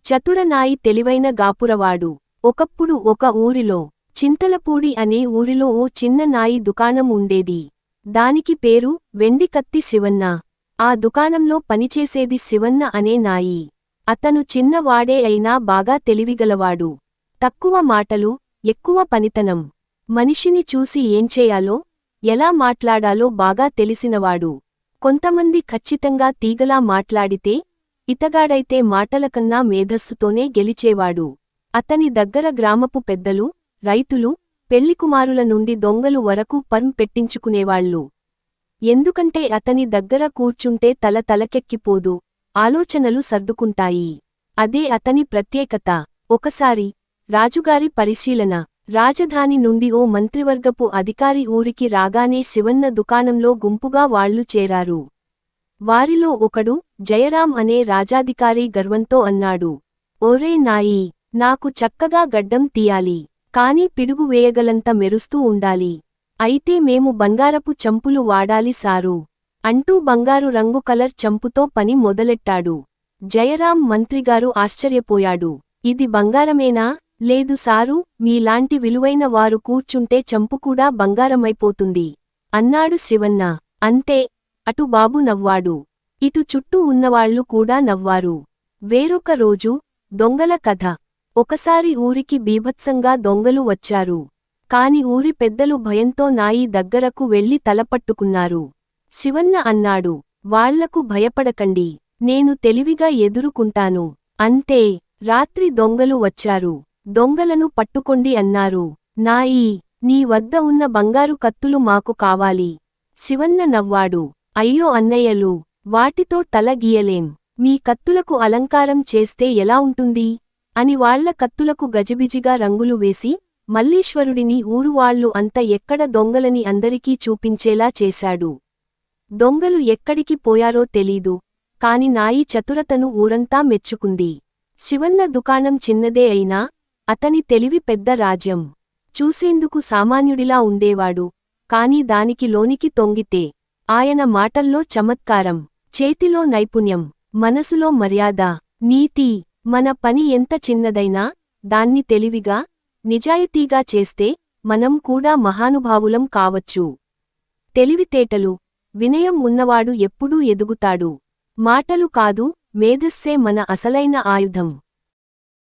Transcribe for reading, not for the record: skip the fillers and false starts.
చతుర నాయి తెలివైన గాపురవాడు. ఒకప్పుడు ఒక ఊరిలో చింతలపూడి అనే ఊరిలో ఓ చిన్న నాయి దుకాణం ఉండేది. దానికి పేరు వెండికత్తి శివన్న. ఆ దుకాణంలో పనిచేసేది శివన్న అనే నాయి. అతను చిన్నవాడే అయినా బాగా తెలివిగలవాడు. తక్కువ మాటలు, ఎక్కువ పనితనం. మనిషిని చూసి ఏంచేయాలో, ఎలా మాట్లాడాలో బాగా తెలిసినవాడు. కొంతమంది ఖచ్చితంగా తీగలా మాట్లాడితే, ఇతగాడైతే మాటలకన్నా మేధస్సుతోనే గెలిచేవాడు. అతని దగ్గర గ్రామపు పెద్దలు, రైతులు, పెళ్లికుమారుల నుండి దొంగలు వరకు పర్మ్ పెట్టించుకునేవాళ్లు. ఎందుకంటే అతని దగ్గర కూర్చుంటే తల తలకెక్కిపోదు, ఆలోచనలు సర్దుకుంటాయి. అదే అతని ప్రత్యేకత. ఒకసారి రాజుగారి పరిశీలన. రాజధాని నుండి ఓ మంత్రివర్గపు అధికారి ఊరికి రాగానే శివన్న దుకాణంలో గుంపుగా వాళ్లు చేరారు. వారిలో ఒకడు, జయరాం అనే రాజాధికారి గర్వంతో అన్నాడు. ఓరే నాయీ, నాకు చక్కగా గడ్డం తీయాలి, కాని పిడుగు వేయగలంత మెరుస్తూ ఉండాలి. అయితే మేము బంగారపు చంపులు వాడాలి సారూ అంటూ బంగారు రంగు కలర్ చంపుతో పని మొదలెట్టాడు. జయరాం మంత్రిగారు ఆశ్చర్యపోయాడు. ఇది బంగారమేనా? లేదు సారూ, మీలాంటి విలువైన వారు కూర్చుంటే చంపుకూడా బంగారమైపోతుంది అన్నాడు శివన్న. అంతే, అటు బాబు నవ్వాడు. ఇటు చుట్టూ ఉన్నవాళ్లు కూడా నవ్వారు. వేరొక రోజు, దొంగల కథ. ఒకసారి ఊరికి బీభత్సంగా దొంగలు వచ్చారు. కాని ఊరి పెద్దలు భయంతో నాయి దగ్గరకు వెళ్లి తలపట్టుకున్నారు. శివన్న అన్నాడు, వాళ్లకు భయపడకండి, నేను తెలివిగా ఎదురుకుంటాను. అంతే, రాత్రి దొంగలు వచ్చారు. దొంగలను పట్టుకొండి అన్నారు. నాయీ, నీ వద్ద ఉన్న బంగారు కత్తులు మాకు కావాలి. శివన్న నవ్వాడు. అయ్యో అన్నయ్యలు, వాటితో తల గీయలేం. మీ కత్తులకు అలంకారం చేస్తే ఎలా ఉంటుంది అని వాళ్ల కత్తులకు గజిబిజిగా రంగులు వేసి, మల్లీశ్వరుడిని ఊరువాళ్లు అంత ఎక్కడ దొంగలని అందరికీ చూపించేలా చేశాడు. దొంగలు ఎక్కడికి పోయారో తెలీదు, కాని నాయి చతురతను ఊరంతా మెచ్చుకుంది. శివన్న దుకాణం చిన్నదే అయినా, అతని తెలివి పెద్ద రాజ్యం. చూసేందుకు సామాన్యుడిలా ఉండేవాడు, కాని దానికి లోనికి తొంగితే ఆయన మాటల్లో చమత్కారం, చేతిలో నైపుణ్యం, మనసులో మర్యాద, నీతి. మన పని ఎంత చిన్నదైనా దాన్ని తెలివిగా, నిజాయితీగా చేస్తే మనం కూడా మహానుభావులం కావచ్చు. తెలివితేటలు, వినయం ఉన్నవాడు ఎప్పుడూ ఎదుగుతాడు. మాటలు కాదు, మేధస్సే మన అసలైన ఆయుధం.